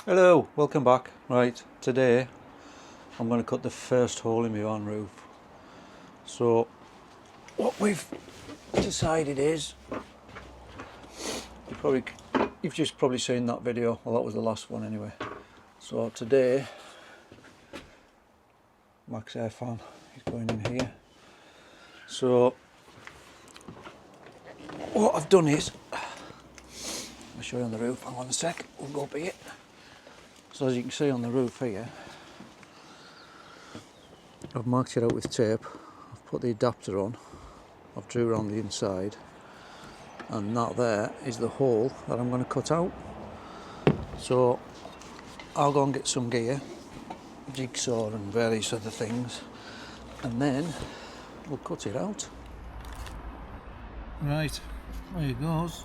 Hello, welcome back. Right, today I'm going to cut the first hole in my van roof. So what we've decided is, you've just probably seen that video. Well, that was the last one anyway. So today Maxxair Fan is going in here. So what I've done is, I'll show you on the roof. Hang on a sec, we'll go up here. So as you can see on the roof here, I've marked it out with tape. I've put the adapter on. I've drew around the inside, and that there is the hole that I'm going to cut out. So I'll go and get some gear, jigsaw and various other things, and then we'll cut it out. Right, there it goes.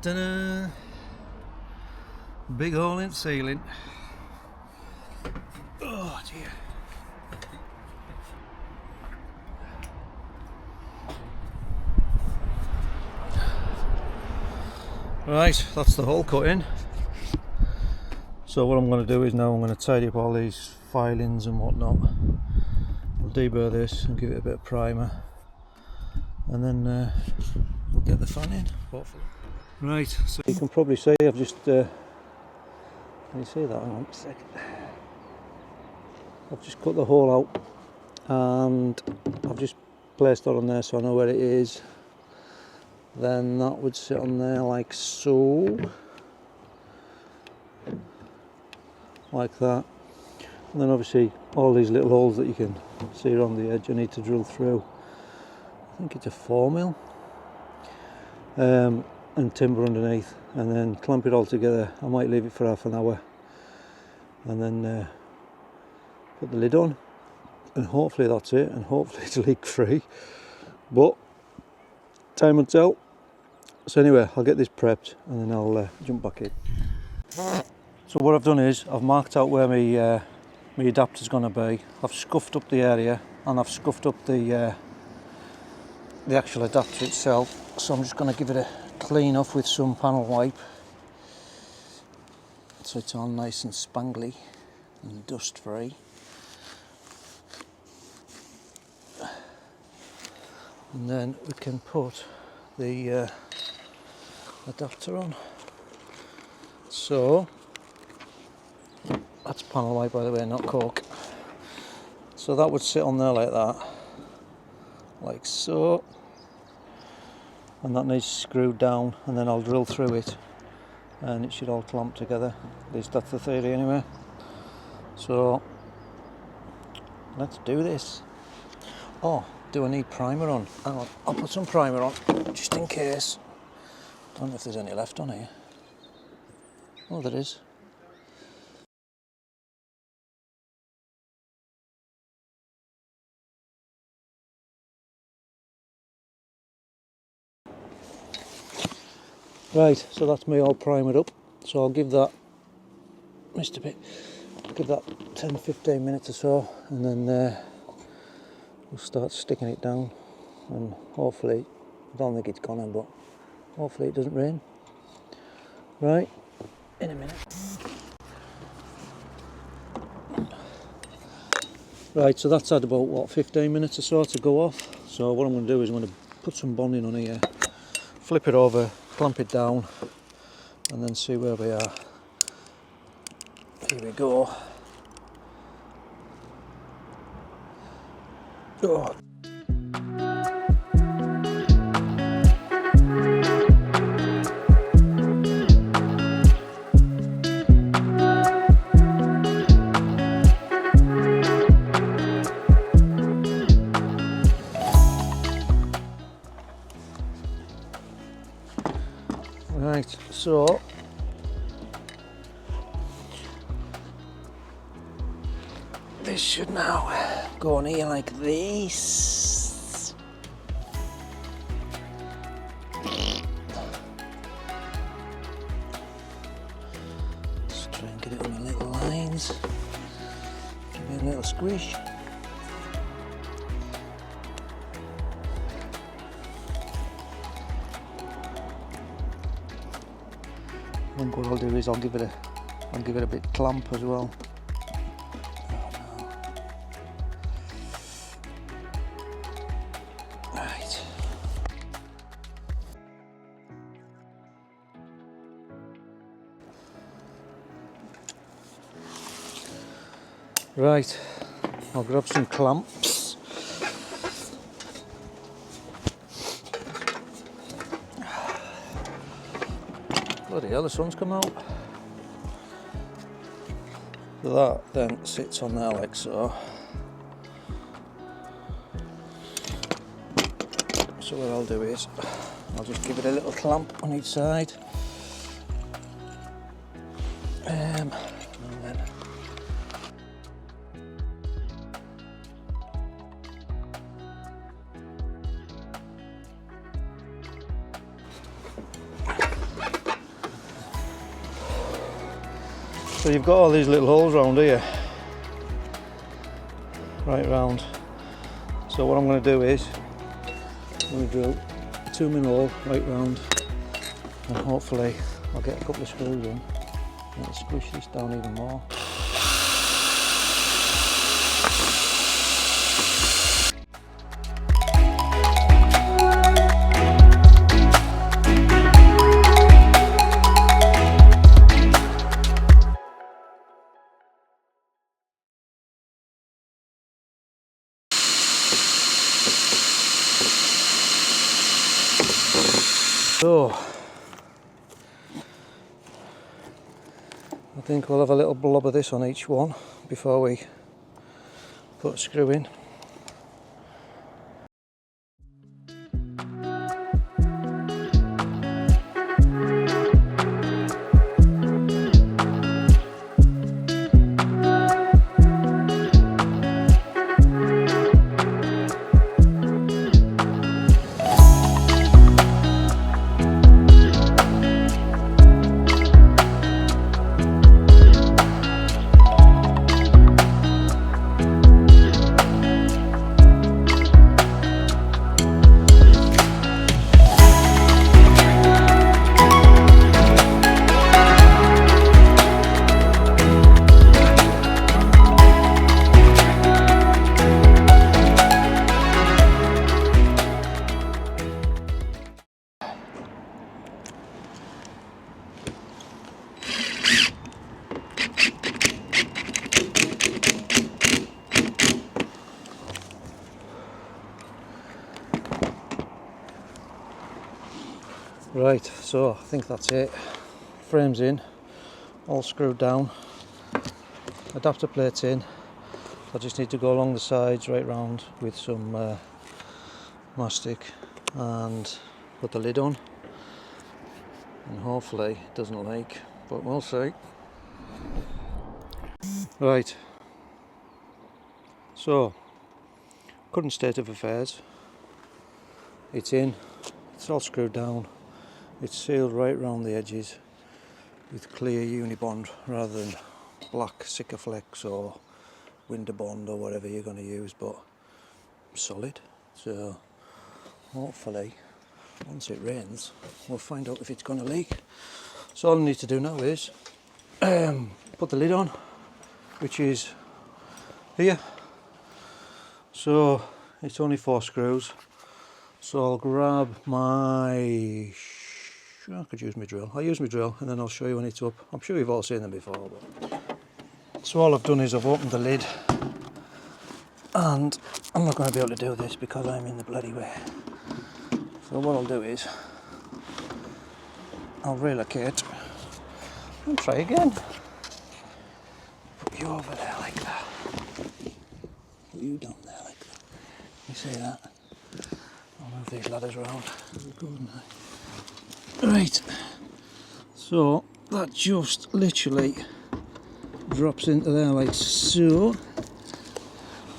Ta-da! Big hole in the ceiling. Oh dear. Right, that's the hole cut in. So what I'm going to do is now I'm going to tidy up all these filings and whatnot. I'll deburr this and give it a bit of primer, and then we'll get the fan in, hopefully. Right, so you can probably see I've just, can you see that? Hang on a second. I've just cut the hole out and I've just placed that on there so I know where it is. Then that would sit on there like so. Like that. And then obviously all these little holes that you can see around the edge I need to drill through. I think it's a 4mm. And timber underneath, and then clamp it all together. I might leave it for half an hour and then put the lid on, and hopefully that's it, and hopefully it's leak free, but time will tell. So anyway, I'll get this prepped and then I'll jump back in. So what I've done is I've marked out where my adapter's going to be. I've scuffed up the area and I've scuffed up the actual adapter itself, so I'm just going to give it a clean off with some panel wipe so it's all nice and spangly and dust free. And then we can put the adapter on. So that's panel wipe, by the way, not cork. So that would sit on there like that, like so. And that needs screwed down, and then I'll drill through it and it should all clamp together. At least that's the theory anyway. So let's do this. Oh, do I need primer on? Hang on, I'll put some primer on just in case. Don't know if there's any left on here. Oh, there is. Right, so that's me all primered up. So I'll give that, missed a bit, give that 10-15 minutes or so, and then we'll start sticking it down, and hopefully, I don't think it's gonna, but hopefully it doesn't rain. Right, in a minute. Right, so that's had about, what, 15 minutes or so to go off. So what I'm going to do is I'm going to put some bonding on here, flip it over, clamp it down, and then see where we are. Here we go. Oh. Right, so this should now go on here like this. Just try and get it on the little lines. Give it a little squish. And what I'll do is I'll give it a bit clamp as well. Right. Right. I'll grab some clamps. Bloody hell, the sun's come out. So that then sits on there like so. So what I'll do is, I'll just give it a little clamp on each side. And then so you've got all these little holes round here, right round. So what I'm going to do is, I'm going to drill a 2mm hole right round, and hopefully I'll get a couple of screws in and it'll squish this down even more. So, I think we'll have a little blob of this on each one before we put a screw in. Right, so I think that's it. Frames in, all screwed down, adapter plates in. I just need to go along the sides right round with some mastic and put the lid on, and hopefully it doesn't leak, but we'll see. Right, so current state of affairs, it's in, it's all screwed down. It's sealed right round the edges with clear Unibond rather than black Sikaflex or Winterbond or whatever you're going to use, but solid. So hopefully once it rains we'll find out if it's going to leak. So all I need to do now is put the lid on, which is here. So it's only 4 screws. So I'll grab my, I could use my drill. I'll use my drill and then I'll show you when it's up. I'm sure you've all seen them before. But so all I've done is I've opened the lid, and I'm not going to be able to do this because I'm in the bloody way. So what I'll do is I'll relocate and try again. Put you over there like that. Put you down there like that. You see that? I'll move these ladders around. Right. So that just literally drops into there like so,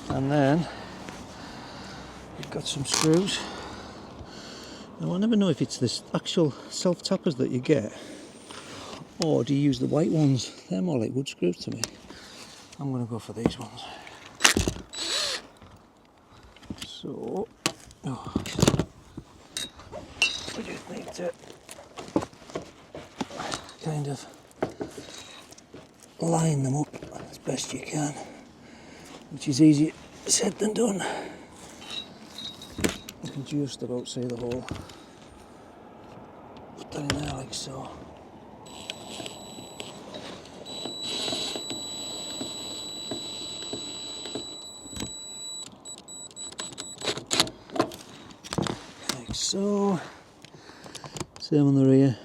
and then you've got some screws. Now I never know if it's the actual self tappers that you get, or do you use the white ones? They're more like wood screws to me. I'm going to go for these ones. So, we just need to kind of line them up as best you can, which is easier said than done. You can just about see the hole. Put that in there like so. Like so. Same on the rear.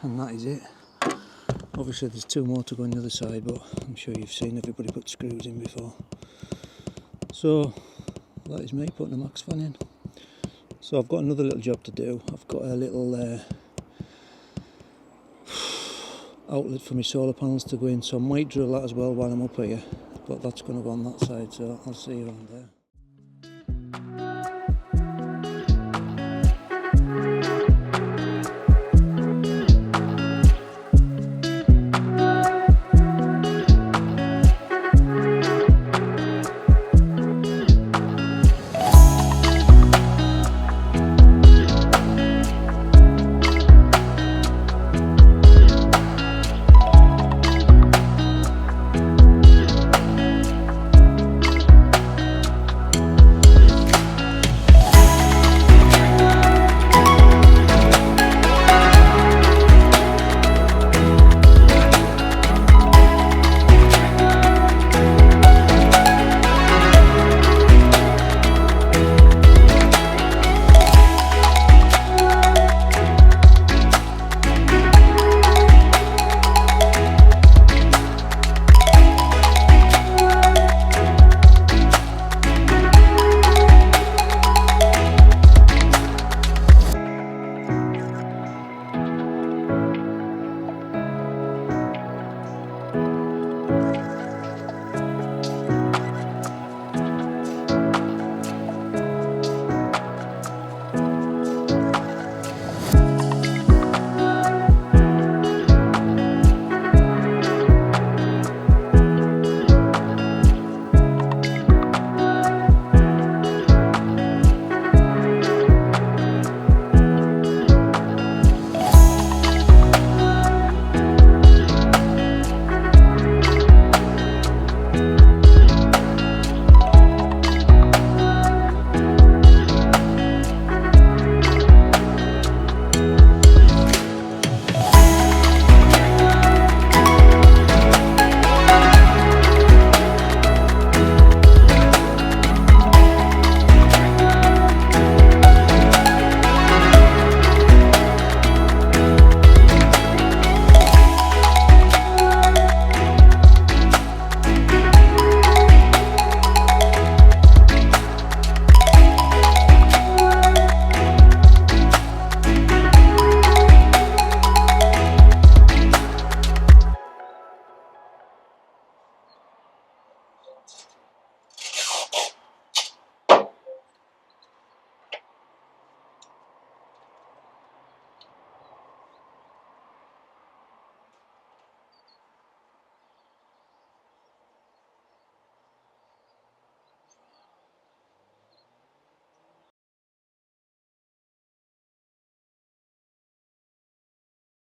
And that is it. Obviously there's two more to go on the other side, but I'm sure you've seen everybody put screws in before. So that is me putting a Maxxair fan in. So I've got another little job to do. I've got a little outlet for my solar panels to go in, so I might drill that as well while I'm up here, but that's going to go on that side, so I'll see you around there.